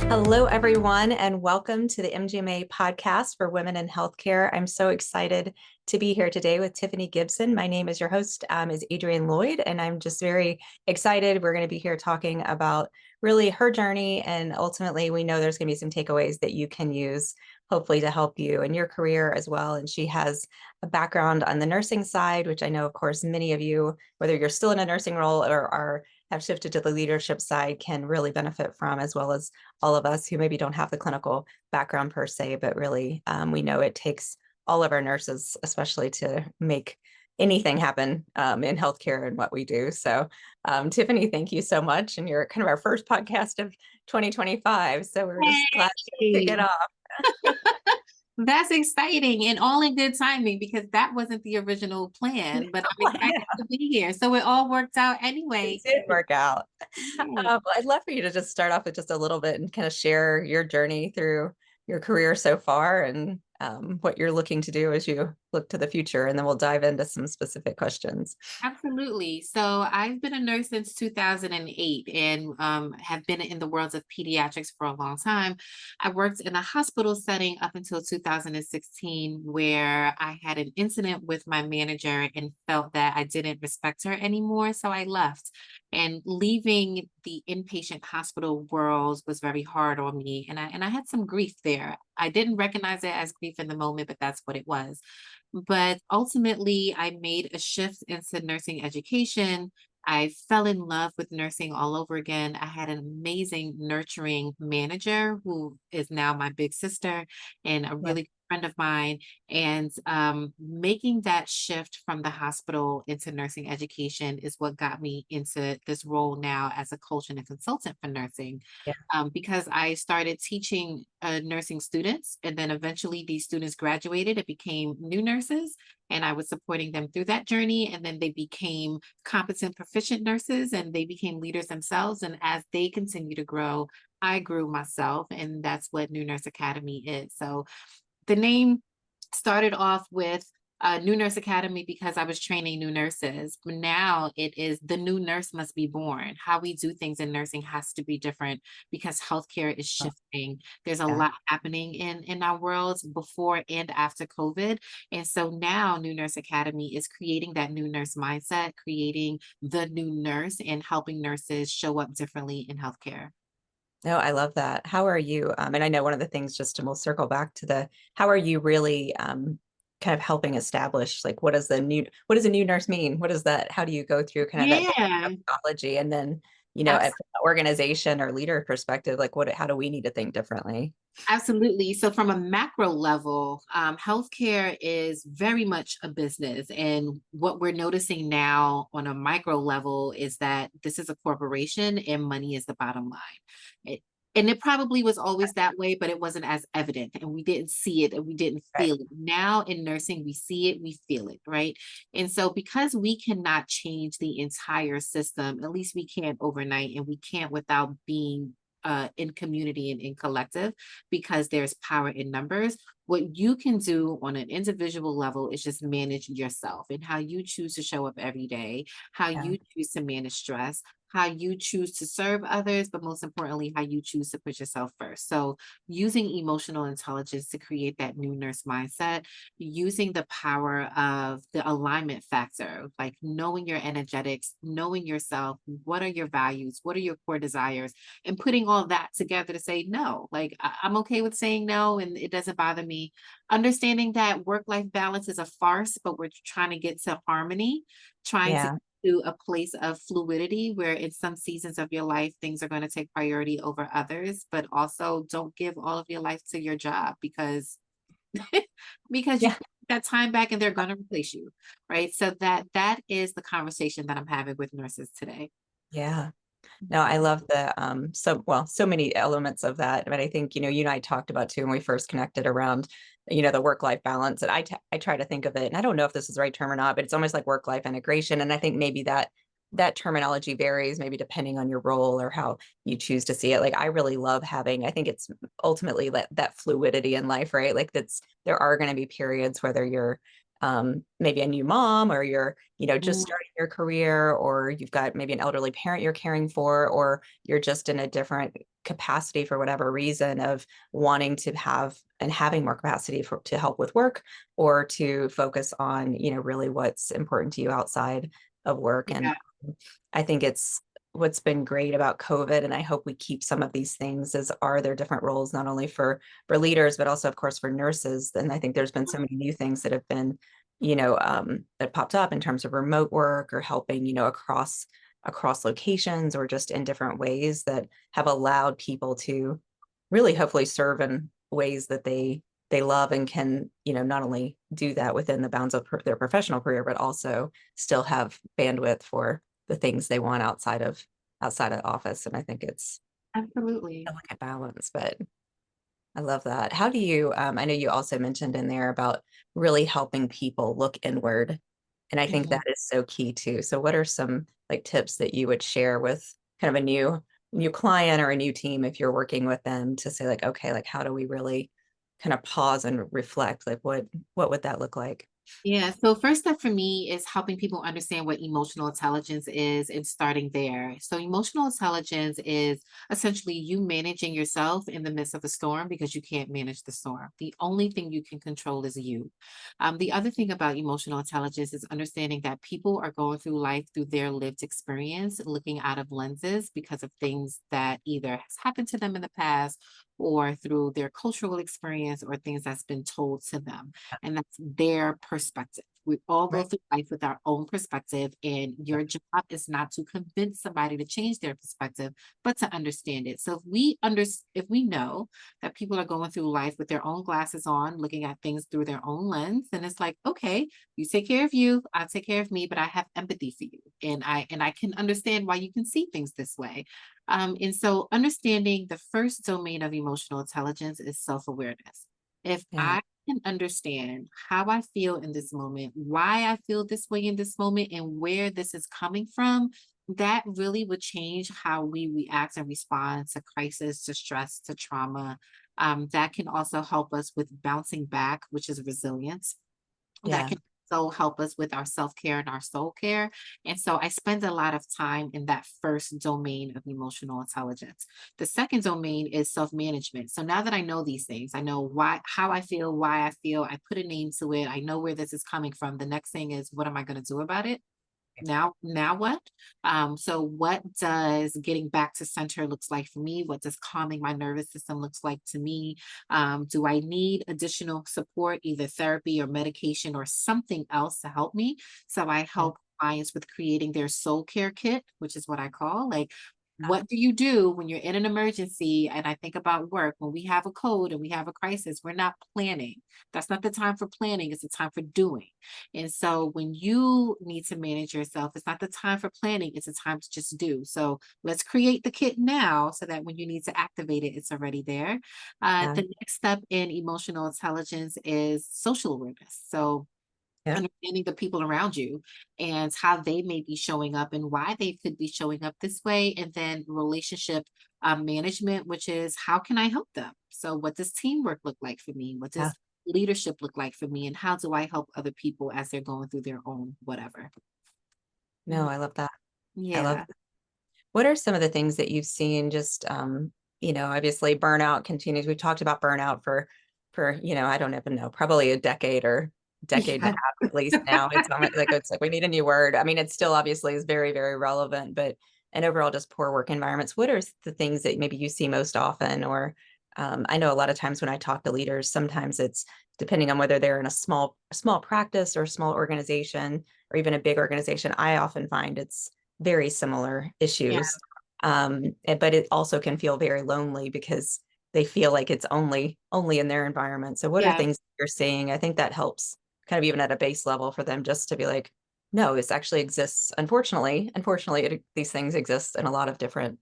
Hello, everyone, and welcome to the MGMA podcast for women in healthcare. I'm so excited to be here today with Tiffany Gibson. My name is your host, is Adrienne Lloyd, and I'm just very excited. We're going to be here talking about really her journey, and ultimately, we know there's going to be some takeaways that you can use, hopefully, to help you in your career as well. And she has a background on the nursing side, which I know, of course, many of you, whether you're still in a nursing role or have shifted to the leadership side, can really benefit from, as well as all of us who maybe don't have the clinical background per se, but really we know it takes all of our nurses, especially to make anything happen in healthcare and what we do. So Tiffany, thank you so much. And you're kind of our first podcast of 2025. So we're just glad to kick it off. That's exciting and all in good timing because that wasn't the original plan, but I'm excited to be here. So it all worked out anyway. It did work out. I'd love for you to just start off with just a little bit and kind of share your journey through your career so far and what you're looking to do as you look to the future. And then we'll dive into some specific questions. Absolutely. So I've been a nurse since 2008 and have been in the worlds of pediatrics for a long time. I worked in a hospital setting up until 2016, where I had an incident with my manager and felt that I didn't respect her anymore. So I left. And leaving the inpatient hospital world was very hard on me. And I had some grief there. I didn't recognize it as grief in the moment, but that's what it was. But ultimately, I made a shift into nursing education. I fell in love with nursing all over again. I had an amazing, nurturing manager who is now my big sister and a really good friend of mine. And making that shift from the hospital into nursing education is what got me into this role now as a coach and a consultant for nursing. Yeah. Because I started teaching nursing students, and then eventually these students graduated and became new nurses, and I was supporting them through that journey. And then they became competent, proficient nurses, and they became leaders themselves. And as they continue to grow, I grew myself, and that's what New Nurse Academy is. So the name started off with New Nurse Academy because I was training new nurses. But now it is the new nurse must be born. How we do things in nursing has to be different because healthcare is shifting. There's a lot happening in our worlds before and after COVID. And so now New Nurse Academy is creating that new nurse mindset, creating the new nurse and helping nurses show up differently in healthcare. No, I love that. How are you? And I know one of the things, just and we'll circle back to how are you really kind of helping establish, like, what does a new nurse mean? What is that? How do you go through kind of that methodology? And then, at the organization or leader perspective, like how do we need to think differently? Absolutely. So from a macro level, healthcare is very much a business. And what we're noticing now on a micro level is that this is a corporation and money is the bottom line. And it probably was always that way, but it wasn't as evident and we didn't see it and we didn't feel it. Now in nursing, we see it, we feel it, right? And so because we cannot change the entire system, at least we can't overnight, and we can't without being in community and in collective, because there's power in numbers. What you can do on an individual level is just manage yourself and how you choose to show up every day, how you choose to manage stress, how you choose to serve others, but most importantly, how you choose to put yourself first. So using emotional intelligence to create that new nurse mindset, using the power of the alignment factor, like knowing your energetics, knowing yourself, what are your values, what are your core desires, and putting all that together to say no. Like I'm okay with saying no and it doesn't bother me. Understanding that work-life balance is a farce, but we're trying to get to harmony, trying to a place of fluidity where in some seasons of your life, things are going to take priority over others, but also don't give all of your life to your job because because you put that time back and they're going to replace you. Right. So that is the conversation that I'm having with nurses today. Yeah. No, I love so many elements of that. But I think, you and I talked about too, when we first connected around, the work-life balance. And I try to think of it, and I don't know if this is the right term or not, but it's almost like work-life integration. And I think maybe that terminology varies maybe depending on your role or how you choose to see it. Like I really love having, I think it's ultimately that fluidity in life, right? Like there are going to be periods whether you're maybe a new mom, or you're, just Mm, starting your career, or you've got maybe an elderly parent you're caring for, or you're just in a different capacity for whatever reason of wanting to have and having more capacity to help with work, or to focus on, really what's important to you outside of work. And yeah. I think it's what's been great about COVID, and I hope we keep some of these things, is are there different roles, not only for leaders, but also, of course, for nurses. And I think there's been so many new things that have been, that popped up in terms of remote work, or helping, across locations, or just in different ways that have allowed people to really hopefully serve in ways that they love, and can, not only do that within the bounds of their professional career, but also still have bandwidth for the things they want outside of office. And I think it's Absolutely. a like a balance, but I love that. How do you, I know you also mentioned in there about really helping people look inward. And I think Mhm. that is so key too. So what are some like tips that you would share with kind of a new client or a new team, if you're working with them, to say like, okay, like how do we really kind of pause and reflect? Like what would that look like? Yeah. So first step for me is helping people understand what emotional intelligence is and starting there. So emotional intelligence is essentially you managing yourself in the midst of a storm because you can't manage the storm. The only thing you can control is you. The other thing about emotional intelligence is understanding that people are going through life through their lived experience, looking out of lenses because of things that either has happened to them in the past or through their cultural experience or things that's been told to them, and that's their perspective. We all go Right. through life with our own perspective, and your job is not to convince somebody to change their perspective, but to understand it. So if we know that people are going through life with their own glasses on, looking at things through their own lens, then it's like, okay, you take care of you, I'll take care of me, but I have empathy for you, and I can understand why you can see things this way. And so understanding the first domain of emotional intelligence is self-awareness. If Yeah. I can understand how I feel in this moment, why I feel this way in this moment, and where this is coming from, that really would change how we react and respond to crisis, to stress, to trauma. That can also help us with bouncing back, which is resilience. That Yeah. can also help us with our self-care and our soul care. And so I spend a lot of time in that first domain of emotional intelligence. The second domain is self-management. So now that I know these things, I know how I feel, why I feel, I put a name to it, I know where this is coming from. The next thing is, what am I going to do about it? Now what? So what does getting back to center looks like for me? What does calming my nervous system looks like to me? Do I need additional support, either therapy or medication or something else to help me? So I Yeah. help clients with creating their soul care kit, which is what I call, like, what do you do when you're in an emergency? And I think about work, when we have a code and we have a crisis, we're not planning. That's not the time for planning, it's the time for doing. And so when you need to manage yourself, it's not the time for planning, it's a time to just do. So let's create the kit now so that when you need to activate it, it's already there. Yeah. The next step in emotional intelligence is social awareness. So Yeah. understanding the people around you and how they may be showing up and why they could be showing up this way. And then relationship management, which is, how can I help them? So what does teamwork look like for me? What Yeah. does leadership look like for me? And how do I help other people as they're going through their own whatever? No, Mm, I love that. I love yeah. that. What are some of the things that you've seen, just obviously burnout continues. We've talked about burnout for, I don't even know, probably a decade or decade and a Yeah. half at least now. It's like we need a new word. I mean, it still obviously is very, very relevant, but and overall just poor work environments. What are the things that maybe you see most often? Or I know a lot of times when I talk to leaders, sometimes it's depending on whether they're in a small practice or a small organization or even a big organization. I often find it's very similar Yeah. issues. But it also can feel very lonely because they feel like it's only in their environment. So what are Yeah. things you're seeing? I think that helps kind of even at a base level for them, just to be like, no, this actually exists. Unfortunately, these things exist in a lot of different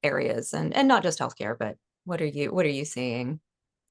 areas, and not just healthcare, but what are you seeing?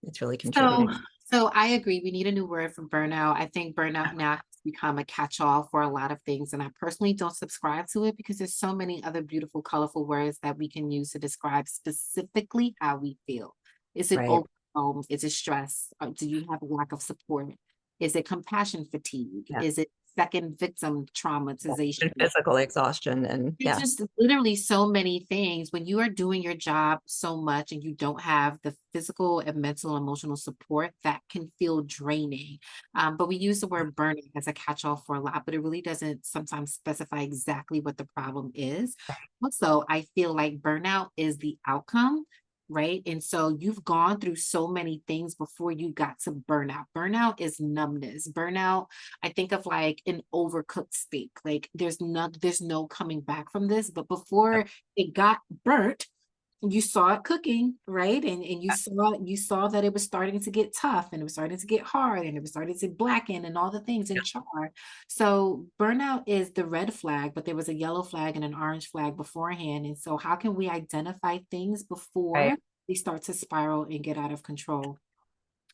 It's really So, contributing. so I agree. We need a new word for burnout. I think burnout now has become a catch-all for a lot of things, and I personally don't subscribe to it because there's so many other beautiful, colorful words that we can use to describe specifically how we feel. Is it Right. overwhelm? Is it stress? Or do you have a lack of support? Is it compassion fatigue? Yeah. Is it second victim Yeah. traumatization? And physical exhaustion and It's yeah, just literally so many things. When you are doing your job so much and you don't have the physical and mental and emotional support, that can feel draining. But we use the word burnout as a catch-all for a lot, but it really doesn't sometimes specify exactly what the problem is. Also, I feel like burnout is the outcome, right? And so you've gone through so many things before you got to burnout. Burnout is numbness. Burnout, I think of like an overcooked steak. Like there's no coming back from this. But yeah, before it got burnt, you saw it cooking, right? And you saw that it was starting to get tough and it was starting to get hard and it was starting to blacken and all the things yeah, and char. So burnout is the red flag, but there was a yellow flag and an orange flag beforehand. And so how can we identify things right. before they start to spiral and get out of control?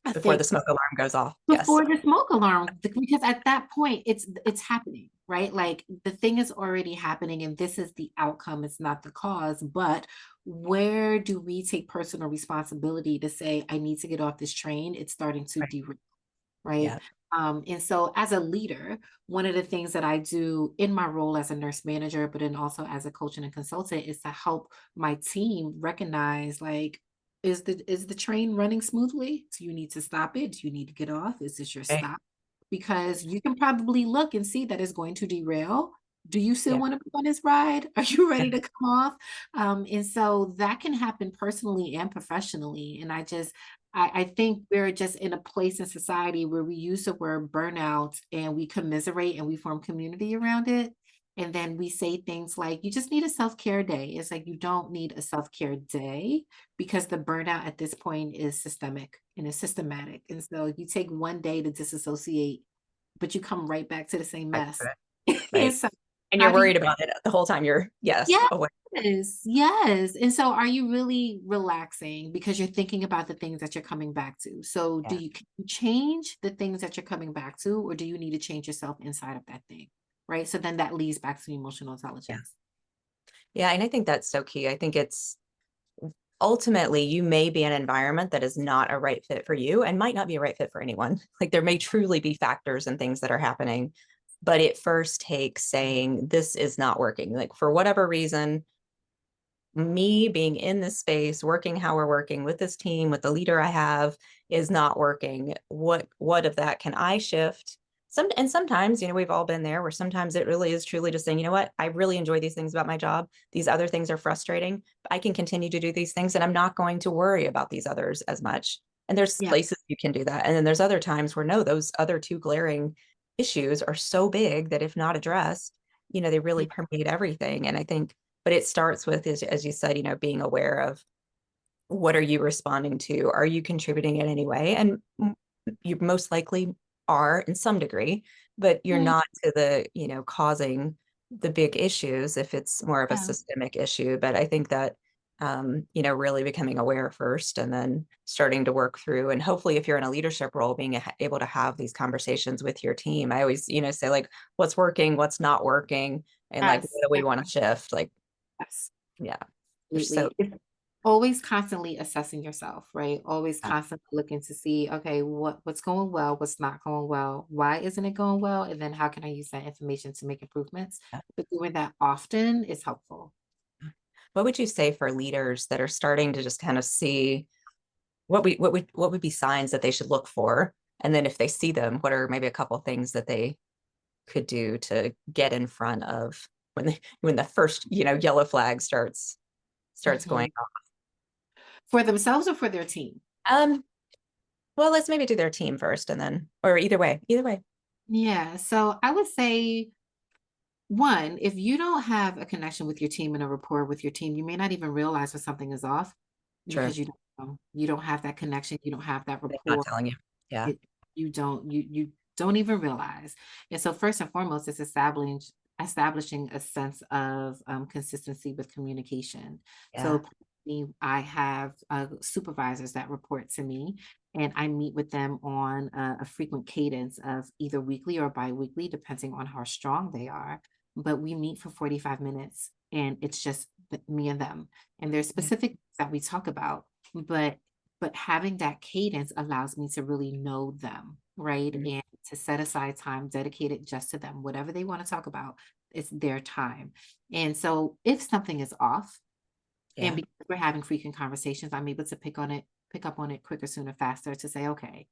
I Before think the smoke alarm goes off. Yes. before the smoke alarm, because at that point it's happening, right? Like the thing is already happening and this is the outcome, it's not the cause. But where do we take personal responsibility to say, I need to get off this train, it's starting to Right. derail, right? Yeah. And so as a leader, one of the things that I do in my role as a nurse manager, but then also as a coach and a consultant, is to help my team recognize, like, is the train running smoothly? Do you need to stop it? Do you need to get off? Is this your Right. stop? Because you can probably look and see that it's going to derail. Do you still Yeah. want to be on this ride? Are you Yeah. ready to come off? And so that can happen personally and professionally. And I think we're just in a place in society where we use the word burnout and we commiserate and we form community around it. And then we say things like, you just need a self-care day. It's like, you don't need a self-care day, because the burnout at this point is systemic and it's systematic. And so you take one day to disassociate, but you come right back to the same Right. mess. And Right. so And how you're do you worried about it the whole time you're, yes, aware. Yes, yes. And so are you really relaxing because you're thinking about the things that you're coming back to? So Yeah. can you change the things that you're coming back to, or do you need to change yourself inside of that thing? Right. So then that leads back to emotional Yeah. intelligence. Yeah. And I think that's so key. I think it's ultimately you may be in an environment that is not a right fit for you and might not be a right fit for anyone. Like there may truly be factors and things that are happening, but it first takes saying, this is not working. Like for whatever reason, me being in this space, working how we're working with this team, with the leader I have, is not working. What of that can I shift? And sometimes, we've all been there where sometimes it really is truly just saying, you know what, I really enjoy these things about my job. These other things are frustrating, but I can continue to do these things and I'm not going to worry about these others as much. And there's Yeah. places you can do that. And then there's other times where no, those other two glaring issues are so big that if not addressed, they really Yeah. permeate everything. And I think but it starts with, as you said, being aware of what are you responding to? Are you contributing in any way? And you most likely are in some degree, but you're Yeah. not to the, causing the big issues if it's more of a Yeah. systemic issue. But I think that, really becoming aware first and then starting to work through. And hopefully, if you're in a leadership role, being able to have these conversations with your team. I always, say, like, what's working, what's not working, and like, Yes. what do we want to shift? Like, Yes. yeah, there's so Absolutely. It's always constantly assessing yourself, right? Always yeah, constantly looking to see, okay, what's going well, what's not going well, why isn't it going well, and then how can I use that information to make improvements? yeah. But doing that often is helpful. What would you say for leaders that are starting to just kind of see what would be signs that they should look for? And then if they see them, what are maybe a couple things that they could do to get in front of when the first, yellow flag starts going Mhm. For themselves or for their team? off? Well, let's maybe do their team first and then or either way. Either way. Yeah. So I would say, one, if you don't have a connection with your team and a rapport with your team, you may not even realize when something is off, True. because you don't have that connection, you don't have that They're not rapport. telling you. Yeah. It you don't even realize. And so first and foremost, it's establishing a sense of consistency with communication. Yeah. So personally, I have supervisors that report to me, and I meet with them on a frequent cadence of either weekly or biweekly, depending on how strong they are. But we meet for 45 minutes, and it's just me and them. And there's Yeah. specific things that we talk about, but having that cadence allows me to really know them. right? Mhm. And to set aside time dedicated just to them, whatever they want to talk about, it's their time. And so if something is off, and Yeah. because we're having frequent conversations, I'm able to pick up on it quicker, sooner, faster to say, okay,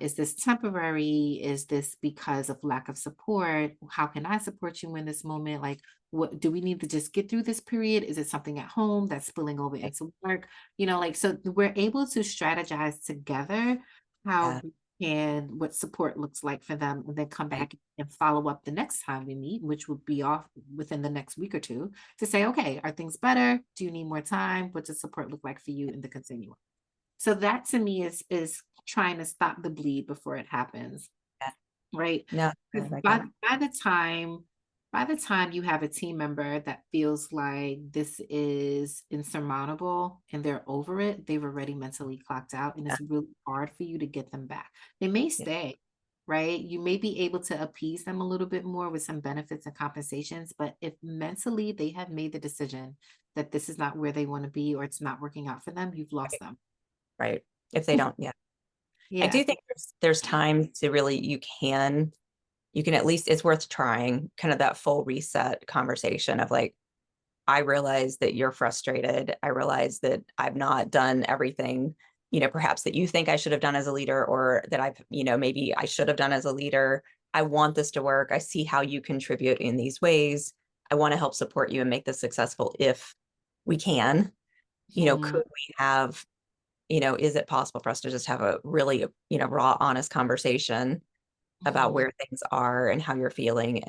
is this temporary? Is this because of lack of support? How can I support you in this moment? Like, what do we need to just get through this period? Is it something at home that's spilling over Right. into work? Like, so we're able to strategize together how Yeah. we can, what support looks like for them, and then come Right. back and follow up the next time we meet, which would be off within the next week or two, to say, okay, are things better? Do you need more time? What does support look like for you in the continuum? So that to me is trying to stop the bleed before it happens, Yeah. right? No, I 'Cause like by that. by the time by the time you have a team member that feels like this is insurmountable and they're over it, they've already mentally clocked out, and Yeah. it's really hard for you to get them back. They may Yeah. stay, right? You may be able to appease them a little bit more with some benefits and compensations, but if mentally they have made the decision that this is not where they want to be or it's not working out for them, you've lost Right. them. Right. If they don't, yeah. I Yeah. do think there's time to really you can at least it's worth trying kind of that full reset conversation of like, I realize that you're frustrated. I realize that I've not done everything, perhaps that you think I should have done as a leader or that maybe I should have done as a leader. I want this to work. I see how you contribute in these ways. I want to help support you and make this successful if we can. Mhm. Could we have, is it possible for us to just have a really, raw, honest conversation about Mhm. where things are and how you're feeling?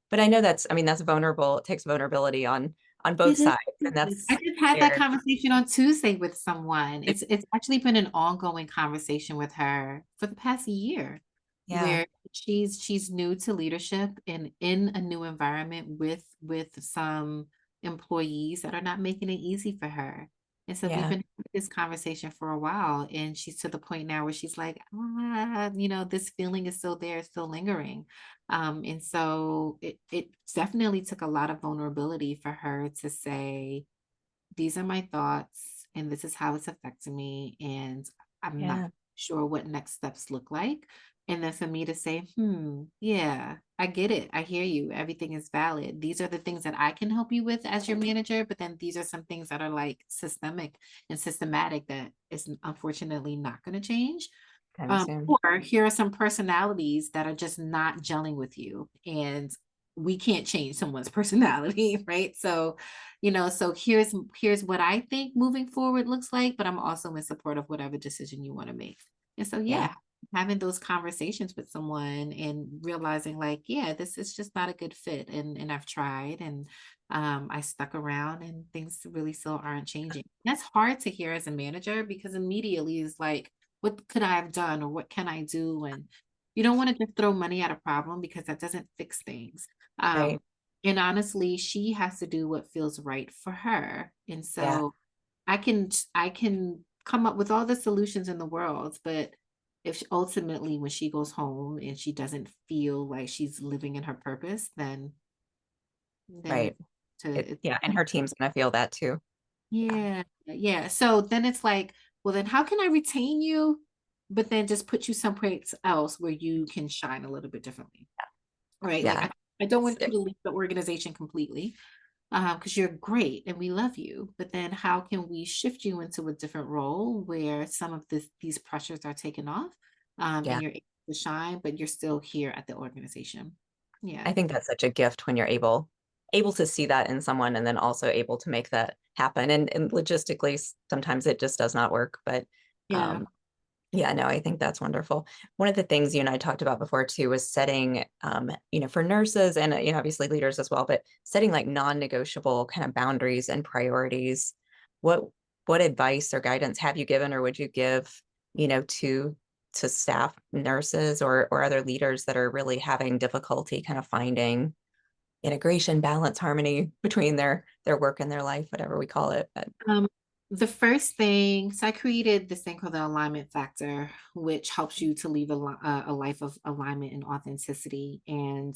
But I know that's vulnerable. It takes vulnerability on both It sides. And is. I that's just had that very, conversation on Tuesday with someone. It's actually been an ongoing conversation with her for the past year, yeah, where she's new to leadership and in a new environment with some employees that are not making it easy for her. And so we've yeah, been having this conversation for a while, and she's to the point now where she's like, this feeling is still there, still lingering. And so it definitely took a lot of vulnerability for her to say, these are my thoughts and this is how it's affecting me. And I'm not yeah, sure what next steps look like. And then for me to say, yeah, I get it. I hear you. Everything is valid. These are the things that I can help you with as your manager. But then these are some things that are like systemic and systematic that is unfortunately not going to change. kind of soon. Or here are some personalities that are just not gelling with you, and we can't change someone's personality, right? So here's what I think moving forward looks like, but I'm also in support of whatever decision you want to make. And so Yeah, yeah, having those conversations with someone and realizing like, yeah, this is just not a good fit, and I've tried, and I stuck around, and things really still aren't changing. That's hard to hear as a manager because immediately is like, what could I have done or what can I do? And you don't want to just throw money at a problem because that doesn't fix things. right. Um, and honestly, she has to do what feels right for her. And Yeah, so I can come up with all the solutions in the world, but if ultimately when she goes home and she doesn't feel like she's living in her purpose, then right. it's to Yeah, and her team's gonna feel that too. Yeah, yeah, yeah. So then it's like, well, then how can I retain you, but then just put you someplace else where you can shine a little bit differently, right? Like yeah, I don't it's, want you to leave the organization completely, because you're great and we love you. But then how can we shift you into a different role where some of these pressures are taken off, yeah. and you're able to shine, but you're still here at the organization. Yeah. I think that's such a gift when you're able to see that in someone and then also able to make that happen. And logistically, sometimes it just does not work. But Yeah. um, yeah, no, I think that's wonderful. One of the things you and I talked about before too was setting, for nurses and obviously leaders as well, but setting like non-negotiable kind of boundaries and priorities. What what advice or guidance have you given or would you give, to staff nurses or other leaders that are really having difficulty kind of finding integration, balance, harmony between their work and their life, whatever we call it. But Um, the first thing, so I created this thing called the alignment factor, which helps you to leave a life of alignment and authenticity. And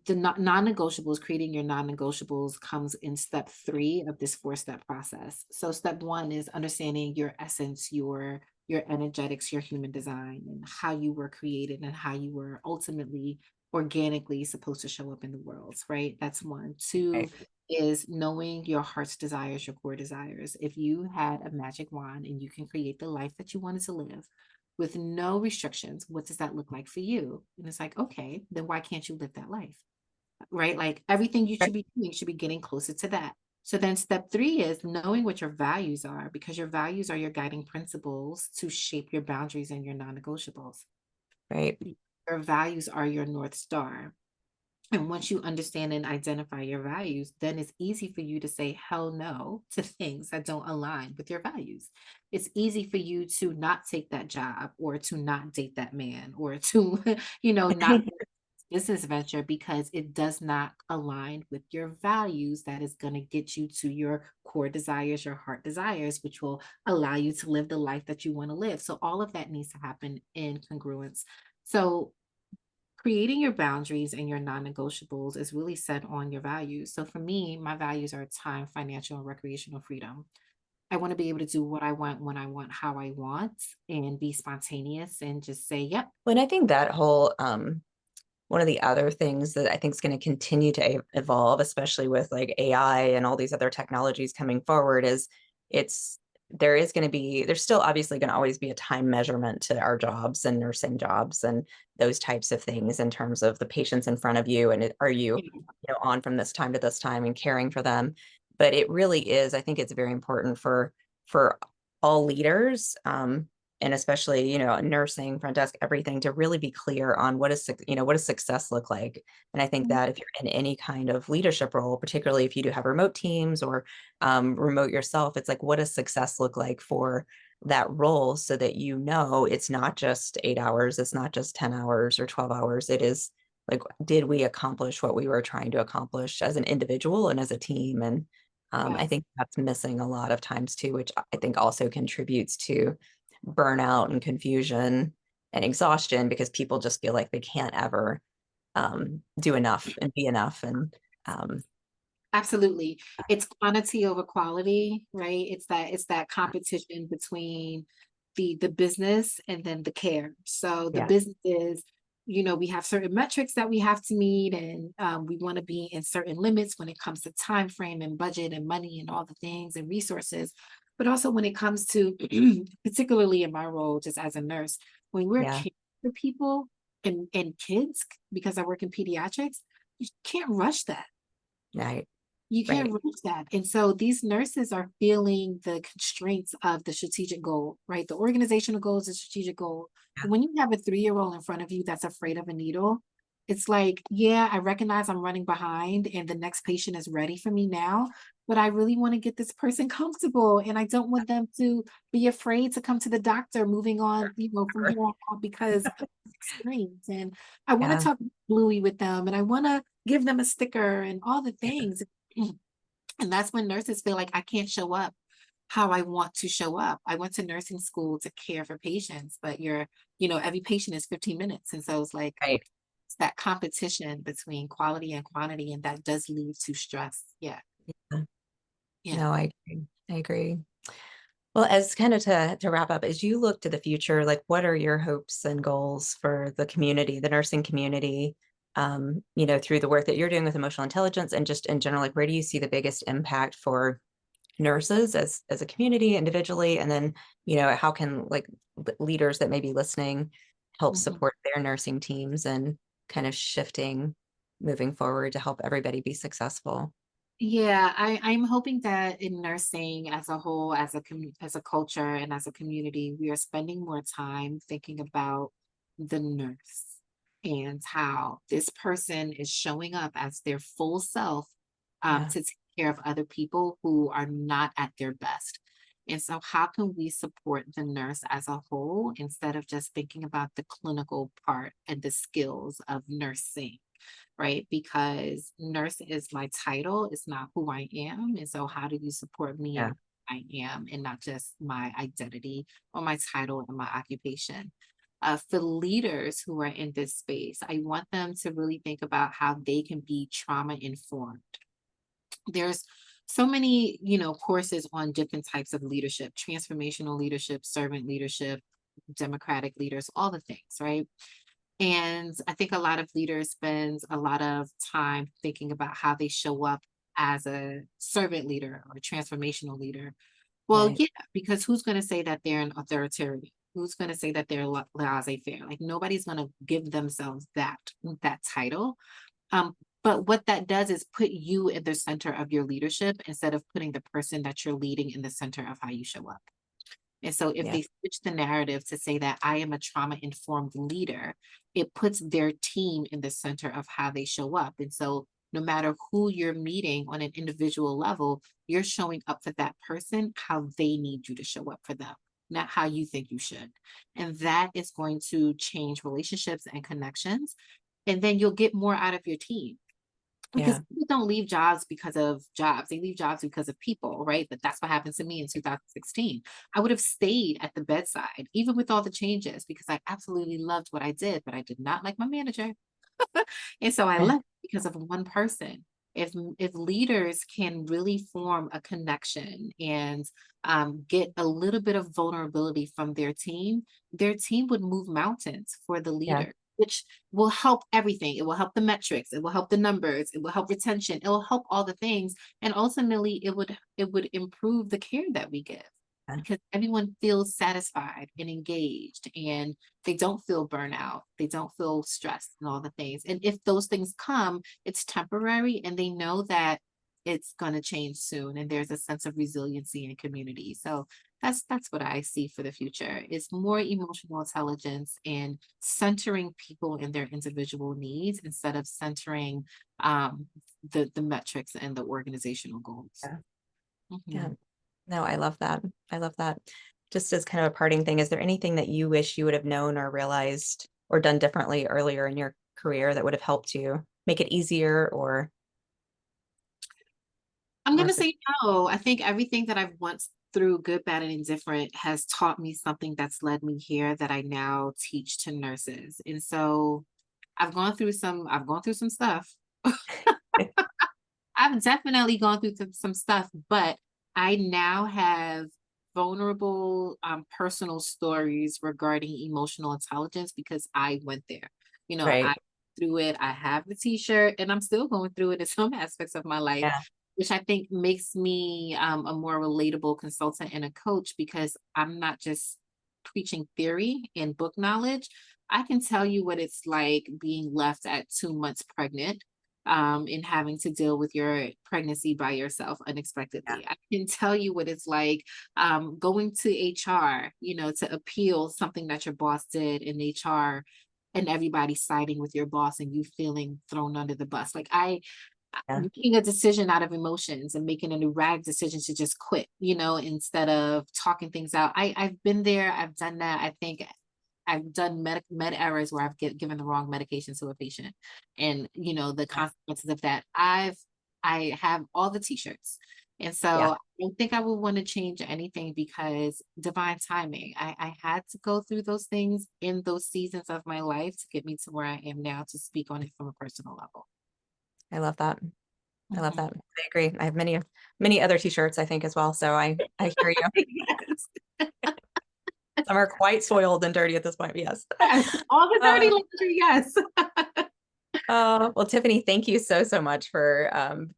the non-negotiables, creating your non-negotiables comes in step 3 of this 4-step process. So step 1 is understanding your essence, your your energetics, your human design, and how you were created and how you were ultimately organically supposed to show up in the world, right? That's one. Two Right. is knowing your heart's desires, your core desires. If you had a magic wand and you can create the life that you wanted to live with no restrictions, what does that look like for you? And it's like, okay, then why can't you live that life? Right? Like everything you should Right. be doing should be getting closer to that. So then step three is knowing what your values are, because your values are your guiding principles to shape your boundaries and your non-negotiables. Right. Your values are your North Star. And once you understand and identify your values, then it's easy for you to say hell no to things that don't align with your values. It's easy for you to not take that job or to not date that man or to, not business venture because it does not align with your values that is going to get you to your core desires, your heart desires, which will allow you to live the life that you want to live. So all of that needs to happen in congruence. So creating your boundaries and your non-negotiables is really set on your values. So for me, my values are time, financial, and recreational freedom. I want to be able to do what I want, when I want, how I want, and be spontaneous and just say, yep. Well, and I think that whole one of the other things that I think is going to continue to evolve, especially with like AI and all these other technologies coming forward, is it's there's still obviously going to always be a time measurement to our jobs and nursing jobs and those types of things in terms of the patients in front of you and are you on from this time to this time and caring for them. But it really is, I think it's very important for all leaders, and especially, nursing, front desk, everything to really be clear on what does success look like. And I think that if you're in any kind of leadership role, particularly if you do have remote teams or remote yourself, it's like, what does success look like for that role so that it's not just 8 hours, it's not just 10 hours or 12 hours. It is like, did we accomplish what we were trying to accomplish as an individual and as a team? And I Yes. think that's missing a lot of times too, which I think also contributes to burnout and confusion and exhaustion because people just feel like they can't ever do enough and be enough. And um, Absolutely. It's quantity over quality, right? It's that competition between the business and then the care. So the yeah, business is, we have certain metrics that we have to meet, and we want to be in certain limits when it comes to time frame and budget and money and all the things and resources. But also when it comes to, particularly in my role, just as a nurse, when we're yeah, caring for people and kids, because I work in pediatrics, you can't rush that. right, You can't right, reach that. And so these nurses are feeling the constraints of the strategic goal, right? The organizational goal is a strategic goal. yeah, But when you have a 3-year-old in front of you that's afraid of a needle, it's like, yeah, I recognize I'm running behind and the next patient is ready for me now, but I really want to get this person comfortable. And I don't want them to be afraid to come to the doctor moving on, from here on out because of this experience. And I want to yeah, talk bluey with them and I want to give them a sticker and all the yeah, things. And that's when nurses feel like I can't show up how I want to show up. I went to nursing school to care for patients, but every patient is 15 minutes. And so it's like right. it's that competition between quality and quantity, and that does lead to stress. Yeah. Yeah. Yeah. No, I agree. I agree. Well, as kind of to wrap up, as you look to the future, like what are your hopes and goals for the community, the nursing community, through the work that you're doing with emotional intelligence and just in general, like where do you see the biggest impact for nurses as a community individually? And then, how can like leaders that may be listening help Mhm. support their nursing teams and kind of shifting moving forward to help everybody be successful? Yeah, I'm hoping that in nursing as a whole, as a culture and as a community, we are spending more time thinking about the nurse and how this person is showing up as their full self, Yeah, to take care of other people who are not at their best. And so how can we support the nurse as a whole instead of just thinking about the clinical part and the skills of nursing? Right? Because nurse is my title, it's not who I am. And so, how do you support me and yeah, who I am and not just my identity or my title and my occupation? For leaders who are in this space, I want them to really think about how they can be trauma informed. There's so many, courses on different types of leadership, transformational leadership, servant leadership, democratic leaders, all the things, right? And I think a lot of leaders spend a lot of time thinking about how they show up as a servant leader or a transformational leader. Well, Right. yeah, because who's going to say that they're an authoritarian? Who's going to say that they're laissez-faire? Like nobody's going to give themselves that title. Um, but what that does is put you at the center of your leadership instead of putting the person that you're leading in the center of how you show up. And so if Yeah. they switch the narrative to say that I am a trauma-informed leader, it puts their team in the center of how they show up. And so no matter who you're meeting on an individual level, you're showing up for that person how they need you to show up for them, not how you think you should. And that is going to change relationships and connections. And then you'll get more out of your team because Yeah. people don't leave jobs because of jobs. They leave jobs because of people, right? But that's what happened to me in 2016. I would have stayed at the bedside, even with all the changes, because I absolutely loved what I did, but I did not like my manager. And so I Yeah. left because of one person. If leaders can really form a connection and get a little bit of vulnerability from their team would move mountains for the Yeah. leader, which will help everything. It will help the metrics, it will help the numbers, it will help retention, it will help all the things. And ultimately it would improve the care that we give Yeah. because everyone feels satisfied and engaged and they don't feel burnout, they don't feel stressed and all the things. And if those things come, it's temporary and they know that it's going to change soon and there's a sense of resiliency and community. So that's what I see for the future is more emotional intelligence and centering people in their individual needs instead of centering the metrics and the organizational goals. Yeah. Yeah. Mhm. No, I love that. I love that. Just as kind of a parting thing, is there anything that you wish you would have known or realized or done differently earlier in your career that would have helped you make it easier or I'm more gonna successful? say no. I think everything that I've once through good, bad, and indifferent has taught me something that's led me here that I now teach to nurses. And so I've gone through some stuff. I've definitely gone through some stuff, but I now have vulnerable personal stories regarding emotional intelligence because I went there. I Right. through it. I have the t-shirt and I'm still going through it in some aspects of my life, Yeah. which I think makes me a more relatable consultant and a coach because I'm not just preaching theory and book knowledge. I can tell you what it's like being left at 2 months pregnant and having to deal with your pregnancy by yourself Yeah. unexpectedly. I can tell you what it's like going to HR, to appeal something that your boss did in HR and everybody siding with your boss and you feeling thrown under the bus. Like Yeah. making a decision out of emotions and making a rag decision to just quit, instead of talking things out. I've been there, I've done that. I think I've done med errors where I've given the wrong medication to a patient, and the Yeah. consequences of that. I have all the t-shirts, and so Yeah. I don't think I would want to change anything because divine timing. I had to go through those things in those seasons of my life to get me to where I am now to speak on it from a personal level. I love that. I love Mhm. that. I agree. I have many other t-shirts, I think, as well. So I hear you. Yes. Some are quite soiled and dirty at this point. But yes. Yes, all the dirty Uh, laundry. Yes. well, Tiffany, thank you so much for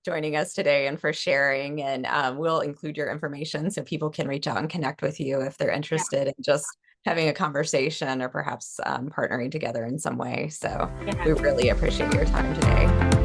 joining us today and for sharing. And we'll include your information so people can reach out and connect with you if they're Yeah. interested in just having a conversation or perhaps partnering together in some way. So Yeah. we really appreciate your time today.